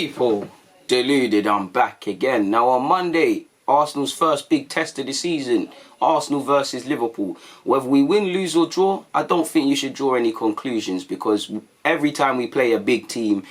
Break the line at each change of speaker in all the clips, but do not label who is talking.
People, deluded, I'm back again. Now on Monday, Arsenal's first big test of the season, Arsenal versus Liverpool. Whether we win, lose or draw, I don't think you should draw any conclusions, because every time we play a big team,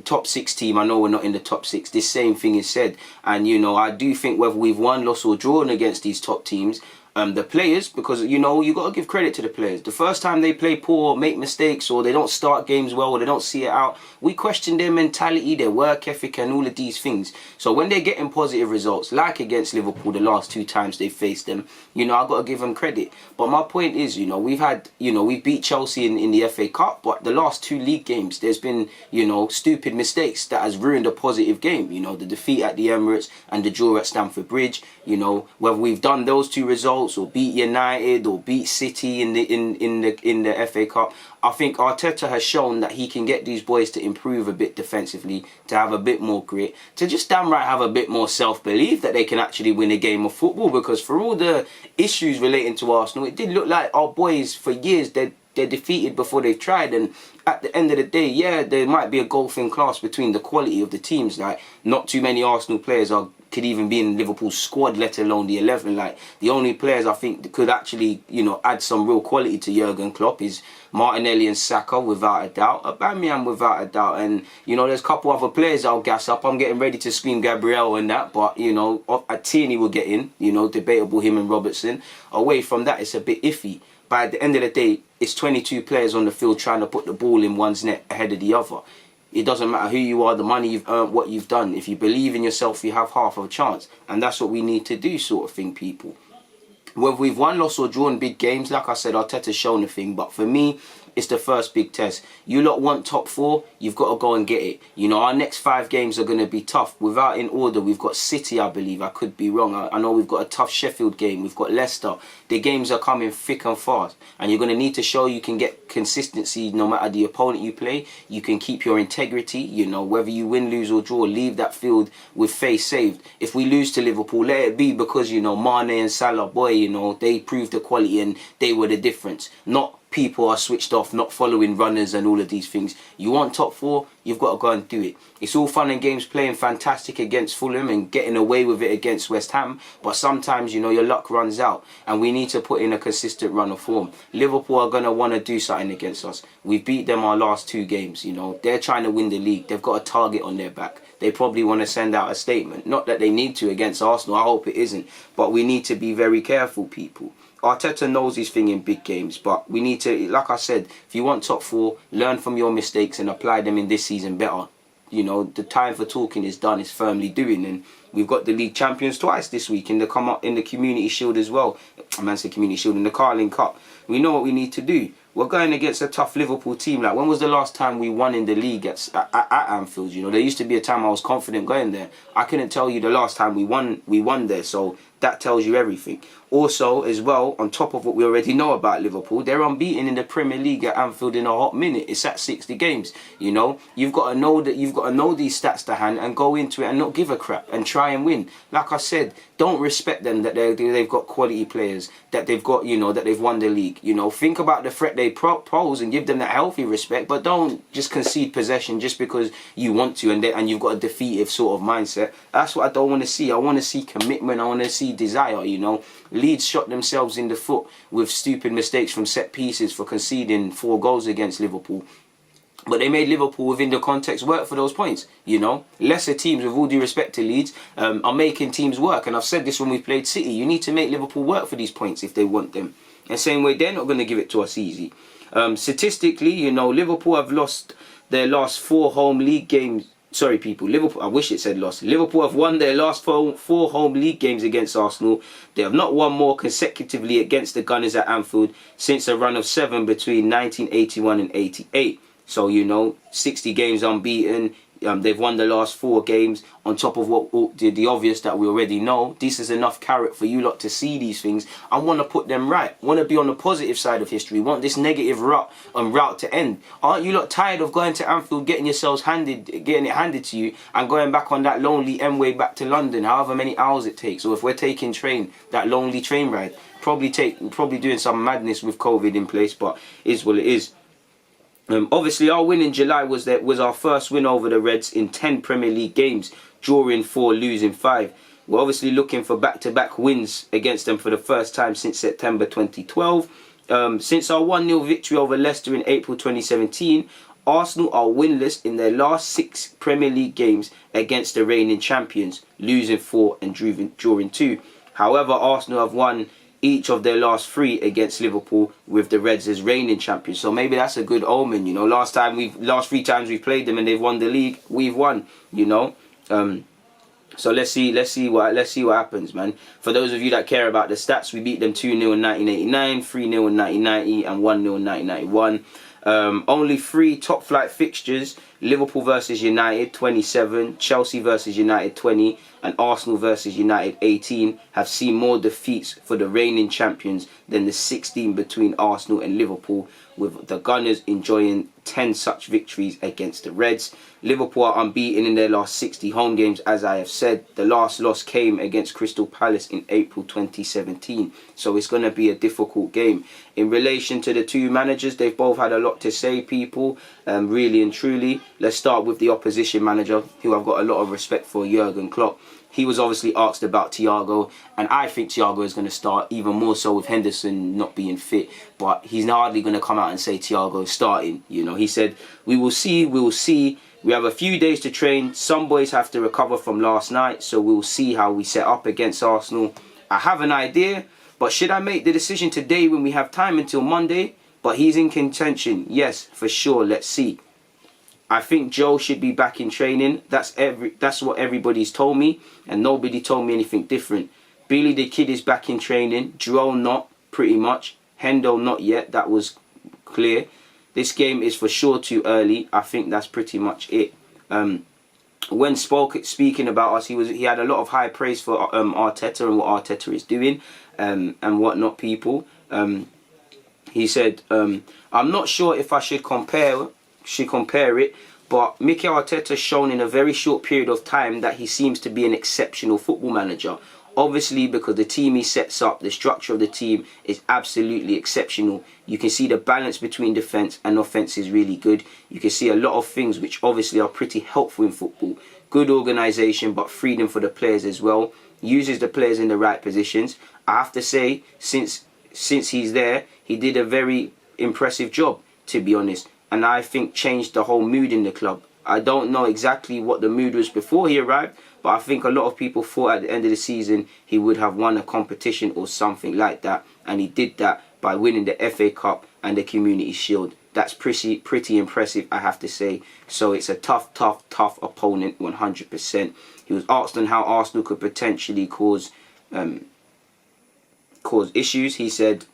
top 6 team, I know we're not in the top 6, this same thing is said. And you know, I do think whether we've won, lost or drawn against these top teams, the players, because you know, you got to give credit to the players. The first time they play poor, make mistakes, or they don't start games well, or they don't see it out, we question their mentality, their work ethic and all of these things. So when they're getting positive results, like against Liverpool the last 2 times they faced them, you know, I got to give them credit. But my point is, you know, we've beat Chelsea in the FA Cup, but the last 2 league games, there's been, you know, stupid mistakes that has ruined a positive game. You know, the defeat at the Emirates and the draw at Stamford Bridge. You know, whether we've done those 2 results or beat United or beat City in the FA Cup, I think Arteta has shown that he can get these boys to improve a bit defensively, to have a bit more grit, to just damn right have a bit more self-belief that they can actually win a game of football. Because for all the issues relating to Arsenal, it did look like our boys for years, they're defeated before they've tried. And at the end of the day, yeah, there might be a gulf in class between the quality of the teams. Like, not too many Arsenal players could even be in Liverpool's squad, let alone the 11. Like, the only players I think that could actually, you know, add some real quality to Jurgen Klopp is Martinelli and Saka, without a doubt. Aubameyang, without a doubt. And, you know, there's a couple other players I'll gas up. I'm getting ready to scream Gabriel and that. But, you know, Tierney will get in. You know, debatable, him and Robertson. Away from that, it's a bit iffy. But at the end of the day, it's 22 players on the field trying to put the ball in one's net ahead of the other. It doesn't matter who you are, the money you've earned, what you've done. If you believe in yourself, you have half of a chance. And that's what we need to do, sort of thing, people. Whether we've won, lost or drawn big games, like I said, Arteta's shown the thing. But for me, it's the first big test. You lot want top 4, you've got to go and get it. You know, our next 5 games are going to be tough. Without in order, we've got City, I believe. I could be wrong. I know we've got a tough Sheffield game. We've got Leicester. The games are coming thick and fast. And you're going to need to show you can get consistency no matter the opponent you play. You can keep your integrity. You know, whether you win, lose or draw, leave that field with face saved. If we lose to Liverpool, let it be because, you know, Mane and Salah, boy, you know, they proved the quality and they were the difference. Not people are switched off, not following runners and all of these things. You want top 4, you've got to go and do it. It's all fun and games playing fantastic against Fulham and getting away with it against West Ham, but sometimes, you know, your luck runs out and we need to put in a consistent run of form. Liverpool are going to want to do something against us. We've beat them our last 2 games, you know. They're trying to win the league. They've got a target on their back. They probably want to send out a statement. Not that they need to against Arsenal, I hope it isn't, but we need to be very careful, people. Arteta knows his thing in big games, but we need to, like I said, if you want top 4, learn from your mistakes and apply them in this season better. You know, the time for talking is done, it's firmly doing, and we've got the league champions twice this week in the Community Shield as well. I meant to say Community Shield, in the Carling Cup. We know what we need to do. We're going against a tough Liverpool team. Like, when was the last time we won in the league at Anfield? You know, there used to be a time I was confident going there. I couldn't tell you the last time we won there, so that tells you everything. Also, as well, on top of what we already know about Liverpool, they're unbeaten in the Premier League at Anfield in a hot minute. It's at 60 games. You know, you've got to know that, you've got to know these stats to hand and go into it and not give a crap and try and win. Like I said, don't respect them that they've got quality players, that they've got, you know, that they've won the league. You know, think about the threat they pose and give them that healthy respect, but don't just concede possession just because you want to and you've got a defeative sort of mindset. That's what I don't want to see. I want to see commitment. I want to see desire, you know. Leeds shot themselves in the foot with stupid mistakes from set pieces for conceding 4 goals against Liverpool. But they made Liverpool within the context work for those points, you know. Lesser teams, with all due respect to Leeds, are making teams work. And I've said this when we played City. You need to make Liverpool work for these points if they want them. And same way, they're not going to give it to us easy. Statistically, you know, Liverpool have lost their last 4 home league games. Sorry, people. Liverpool, I wish it said lost. Liverpool have won their last 4 home league games against Arsenal. They have not won more consecutively against the Gunners at Anfield since a run of 7 between 1981 and 88. So, you know, 60 games unbeaten. They've won the last 4 games on top of what the obvious that we already know. This is enough carrot for you lot to see these things. I want to put them right. I want to be on the positive side of history. Want this negative route to end. Aren't you lot tired of going to Anfield, getting it handed to you, and going back on that lonely M-way back to London, however many hours it takes? Or if we're taking train, that lonely train ride. Probably doing some madness with COVID in place, but is what it is. Obviously, our win in July was our first win over the Reds in 10 Premier League games, drawing 4, losing 5. We're obviously looking for back-to-back wins against them for the first time since September 2012. Since our 1-0 victory over Leicester in April 2017, Arsenal are winless in their last 6 Premier League games against the reigning champions, losing 4 and drawing 2. However, Arsenal have won each of their last 3 against Liverpool, with the Reds as reigning champions. So maybe that's a good omen, you know. Last 3 times we've played them and they've won the league, we've won, you know. So let's see what happens, man. For those of you that care about the stats, we beat them 2-0 in 1989, 3-0 in 1990, and 1-0 in 1991. Only 3 top flight fixtures: Liverpool versus United 27, Chelsea versus United 20, and Arsenal versus United 18 have seen more defeats for the reigning champions than the 16 between Arsenal and Liverpool, with the Gunners enjoying 10 such victories against the Reds. Liverpool are unbeaten in their last 60 home games, as I have said. The last loss came against Crystal Palace in April 2017. So it's going to be a difficult game. In relation to the 2 managers, they've both had a lot to say, people, really and truly. Let's start with the opposition manager, who I've got a lot of respect for, Jurgen Klopp. He was obviously asked about Thiago, and I think Thiago is going to start, even more so with Henderson not being fit. But he's hardly going to come out and say Thiago is starting. You know, he said, we will see. We have a few days to train. Some boys have to recover from last night, so we'll see how we set up against Arsenal. I have an idea, but should I make the decision today when we have time until Monday? But he's in contention. Yes, for sure. Let's see. I think Joe should be back in training. That's what everybody's told me, and nobody told me anything different. Billy the Kid is back in training. Jerome not, pretty much. Hendo not yet. That was clear. This game is for sure too early. I think that's pretty much it. When speaking about us, he had a lot of high praise for Arteta and what Arteta is doing, and whatnot, people. He said, I'm not sure if I should compare it, but Mikel Arteta has shown in a very short period of time that he seems to be an exceptional football manager. Obviously, because the team he sets up, the structure of the team is absolutely exceptional. You can see the balance between defence and offence is really good. You can see a lot of things which obviously are pretty helpful in football. Good organisation, but freedom for the players as well. Uses the players in the right positions. I have to say, since he's there, he did a very impressive job, to be honest. And I think changed the whole mood in the club. I don't know exactly what the mood was before he arrived, but I think a lot of people thought at the end of the season he would have won a competition or something like that, and he did that by winning the FA Cup and the Community Shield. That's pretty impressive, I have to say. So it's a tough opponent, 100%. He was asked on how Arsenal could potentially cause issues. He said,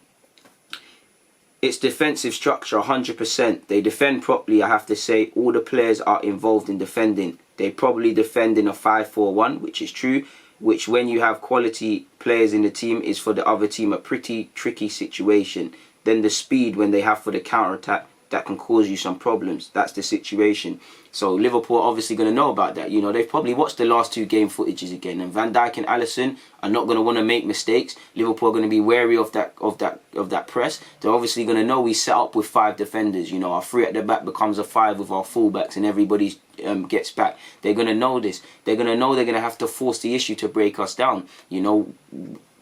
it's defensive structure, 100%. They defend properly, I have to say. All the players are involved in defending. They probably defend in a 5-4-1, which is true. Which, when you have quality players in the team, is for the other team a pretty tricky situation. Then the speed when they have for the counter-attack, that can cause you some problems. That's the situation. So Liverpool are obviously going to know about that. You know, they've probably watched the last 2 game footages again, and Van Dijk and Alisson are not going to want to make mistakes. Liverpool are going to be wary of that press. They're obviously going to know we set up with 5 defenders. You know, our 3 at the back becomes a 5 with our fullbacks, and everybody gets back. They're going to know this. They're going to know they're going to have to force the issue to break us down. You know,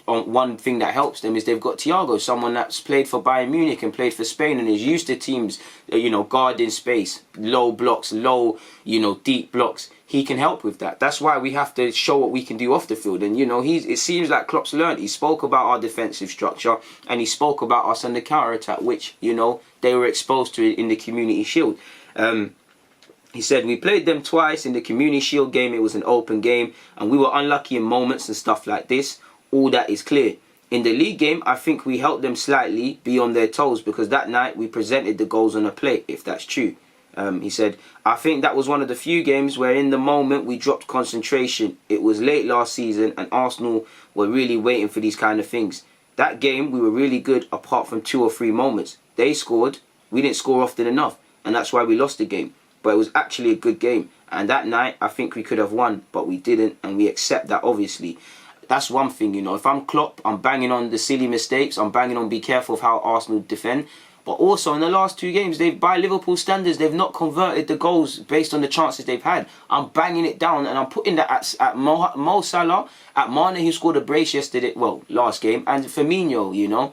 one thing that helps them is they've got Thiago, someone that's played for Bayern Munich and played for Spain and is used to teams, you know, guarding space, low blocks, deep blocks. He can help with that. That's why we have to show what we can do off the field. And, you know, it seems like Klopp's learned. He spoke about our defensive structure and he spoke about us on the counter-attack, which, you know, they were exposed to in the Community Shield. He said, we played them twice in the Community Shield game. It was an open game and we were unlucky in moments and stuff like this. All that is clear. In the league game, I think we helped them slightly be on their toes because that night we presented the goals on a plate, if that's true. He said, I think that was one of the few games where in the moment we dropped concentration. It was late last season and Arsenal were really waiting for these kind of things. That game, we were really good apart from 2 or 3 moments. They scored, we didn't score often enough, and that's why we lost the game. But it was actually a good game. And that night, I think we could have won, but we didn't, and we accept that, obviously. That's one thing, you know. If I'm Klopp, I'm banging on the silly mistakes. I'm banging on be careful of how Arsenal defend. But also in the last 2 games, by Liverpool standards, they've not converted the goals based on the chances they've had. I'm banging it down and I'm putting that at Mo Salah, at Mane, who scored a brace yesterday, well, last game, and Firmino, you know.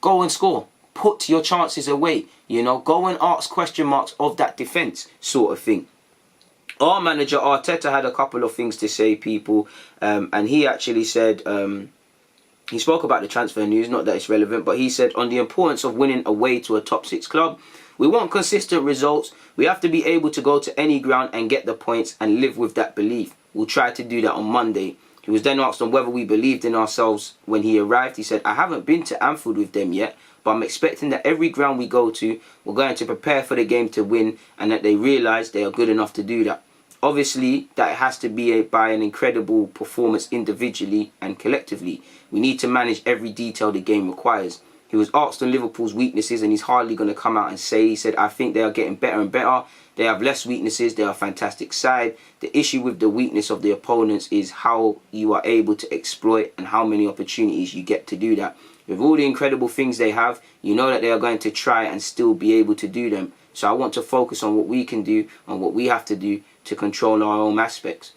Go and score. Put your chances away, you know. Go and ask question marks of that defence, sort of thing. Our manager, Arteta, had a couple of things to say, people, and he actually said... he spoke about the transfer news, not that it's relevant, but he said on the importance of winning away to a top 6 club. We want consistent results. We have to be able to go to any ground and get the points and live with that belief. We'll try to do that on Monday. He was then asked on whether we believed in ourselves when he arrived. He said, I haven't been to Anfield with them yet, but I'm expecting that every ground we go to, we're going to prepare for the game to win and that they realise they are good enough to do that. Obviously, that has to be by an incredible performance individually and collectively. We need to manage every detail the game requires. He was asked on Liverpool's weaknesses and he's hardly going to come out and say. He said, I think they are getting better and better. They have less weaknesses. They are a fantastic side. The issue with the weakness of the opponents is how you are able to exploit and how many opportunities you get to do that. With all the incredible things they have, you know that they are going to try and still be able to do them. So I want to focus on what we can do and what we have to do to control our own aspects.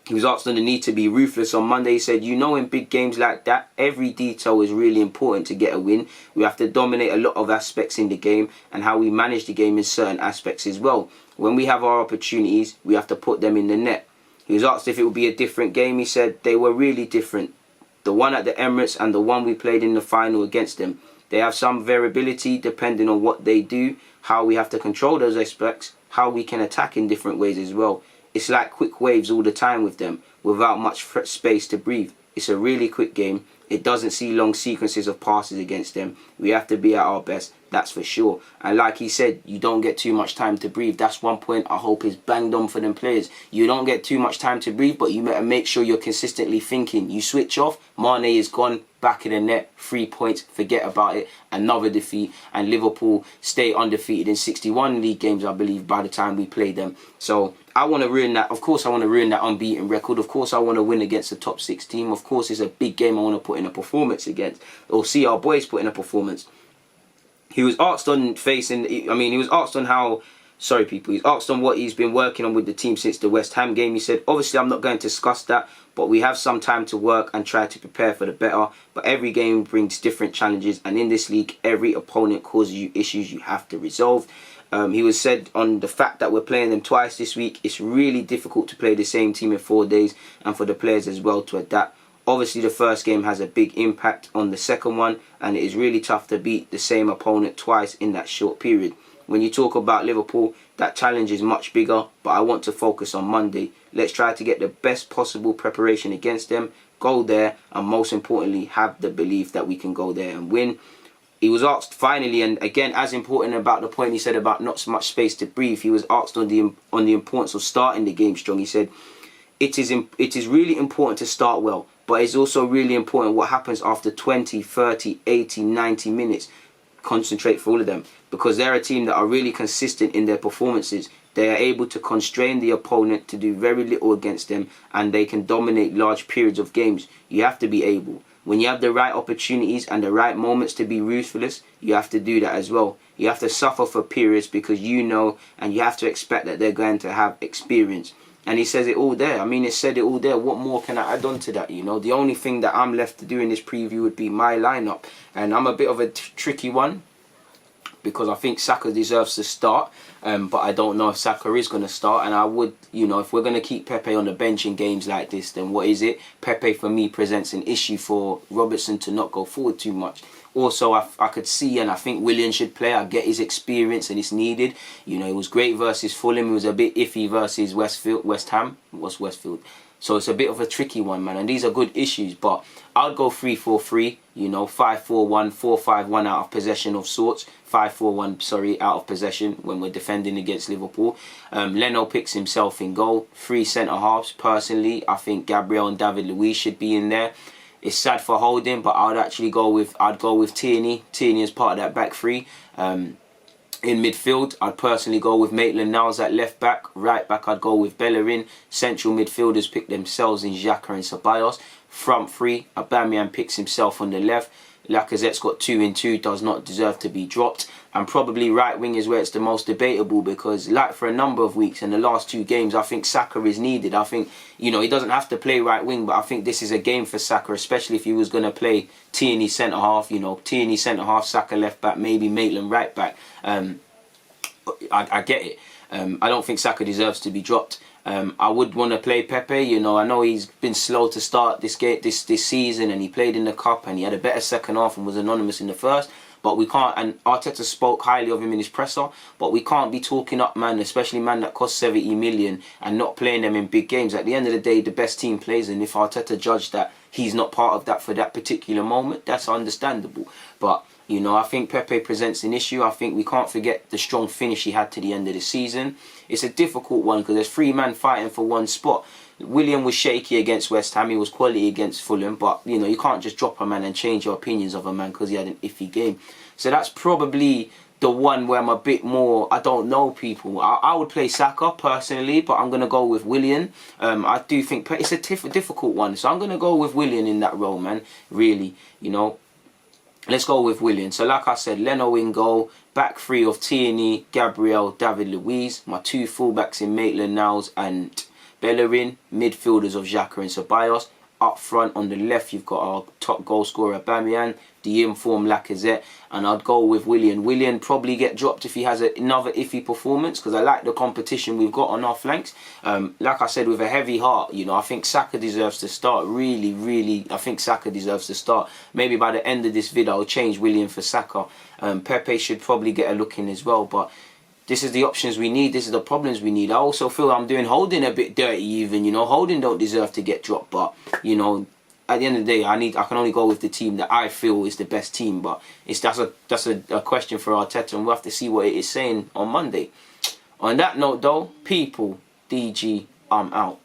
He was asked on the need to be ruthless on Monday. He said, you know, in big games like that, every detail is really important to get a win. We have to dominate a lot of aspects in the game and how we manage the game in certain aspects as well. When we have our opportunities, we have to put them in the net. He was asked if it would be a different game. He said they were really different. The one at the Emirates and the one we played in the final against them. They have some variability depending on what they do, how we have to control those aspects, how we can attack in different ways as well. It's like quick waves all the time with them, without much space to breathe. It's a really quick game. It doesn't see long sequences of passes against them. We have to be at our best, that's for sure. And like he said, you don't get too much time to breathe. That's one point I hope is banged on for them players. You don't get too much time to breathe, but you better make sure you're consistently thinking. You switch off, Mane is gone, back in the net, 3 points, forget about it. Another defeat, and Liverpool stay undefeated in 61 league games, I believe, by the time we play them. So I want to ruin that. Of course, I want to ruin that unbeaten record. Of course, I want to win against the top 6 team. Of course, it's a big game I want to put in a performance against, or see our boys put in a performance. He was asked on he was asked on how, he's asked on what he's been working on with the team since the West Ham game. He said, obviously, I'm not going to discuss that, but we have some time to work and try to prepare for the better. But every game brings different challenges, and in this league, every opponent causes you issues you have to resolve. He was said on the fact that we're playing them twice this week. It's really difficult to play the same team in 4 days, and for the players as well to adapt. Obviously, the first game has a big impact on the second one, and it is really tough to beat the same opponent twice in that short period. When you talk about Liverpool, that challenge is much bigger, but I want to focus on Monday. Let's try to get the best possible preparation against them, go there, and most importantly, have the belief that we can go there and win. He was asked finally, and again, as important about the point he said about not so much space to breathe, he was asked on the importance of starting the game strong. He said, it is really important to start well, but it's also really important what happens after 20, 30, 80, 90 minutes. Concentrate for all of them, because they're a team that are really consistent in their performances. They are able to constrain the opponent to do very little against them, and they can dominate large periods of games. You have to be able. When you have the right opportunities and the right moments to be ruthless, you have to do that as well. You have to suffer for periods because you know, and you have to expect that they're going to have experience. And he says it all there. I mean, it said it all there. What more can I add on to that, you know? The only thing that I'm left to do in this preview would be my lineup. And I'm a bit of a tricky one, because I think Saka deserves to start. But I don't know if Saka is going to start. And I would, you know, if we're going to keep Pepe on the bench in games like this, then what is it? Pepe, for me, presents an issue for Robertson to not go forward too much. Also, I could see, and I think Willian should play. I get his experience and it's needed. You know, it was great versus Fulham. It was a bit iffy versus West Ham. What's Westfield? So it's a bit of a tricky one, man. And these are good issues. But I'd go 3-4-3, you know, 5-4-1, 4-5-1 out of possession of sorts. 5-4-1, sorry, out of possession when we're defending against Liverpool. Leno picks himself in goal. 3 centre-halves. Personally, I think Gabriel and David Luiz should be in there. It's sad for Holding, but I'd go with Tierney. Tierney as part of that back three. In midfield, I'd personally go with Maitland-Niles at left back. Right back, I'd go with Bellerin. Central midfielders pick themselves in Xhaka and Ceballos. Front three, Aubameyang picks himself on the left. Lacazette's got 2 in 2, does not deserve to be dropped. And probably right wing is where it's the most debatable, because like for a number of weeks in the last 2 games, I think Saka is needed. I think, you know, he doesn't have to play right wing, but I think this is a game for Saka, especially if he was going to play Tierney centre half, you know, Tierney centre half, Saka left back, maybe Maitland right back. I get it. I don't think Saka deserves to be dropped. I would want to play Pepe. You know, I know he's been slow to start this season, and he played in the cup, and he had a better second half and was anonymous in the first. But we can't, and Arteta spoke highly of him in his presser, but we can't be talking up man, especially man that cost 70 million, and not playing them in big games. At the end of the day, the best team plays, and if Arteta judged that he's not part of that for that particular moment, that's understandable. But, you know, I think Pepe presents an issue. I think we can't forget the strong finish he had to the end of the season. It's a difficult one because there's 3 men fighting for one spot. Willian was shaky against West Ham. He was quality against Fulham. But, you know, you can't just drop a man and change your opinions of a man because he had an iffy game. So that's probably the one where I'm a bit more, I don't know, people. I would play Saka personally, but I'm going to go with Willian. I do think it's a difficult one. So I'm going to go with Willian in that role, man. Really, you know. Let's go with Willian. So like I said, Leno in goal. Back 3 of Tierney, Gabriel, David Luiz. My 2 fullbacks in Maitland-Niles and Bellerin. Midfielders of Xhaka and Ceballos. Up front on the left, you've got our top goal scorer, Aubameyang. The informed Lacazette. And I'd go with Willian. Willian probably get dropped if he has another iffy performance, because I like the competition we've got on our flanks. Like I said, with a heavy heart, you know, I think Saka deserves to start. Really, I think Saka deserves to start. Maybe by the end of this video, I'll change Willian for Saka. Pepe should probably get a look in as well, but this is the options we need. This is the problems we need. I also feel I'm doing Holding a bit dirty even, you know. Holding don't deserve to get dropped, but, you know, at the end of the day, I can only go with the team that I feel is the best team. But that's a question for Arteta, and we'll have to see what it is saying on Monday. On that note, though, people, DG, I'm out.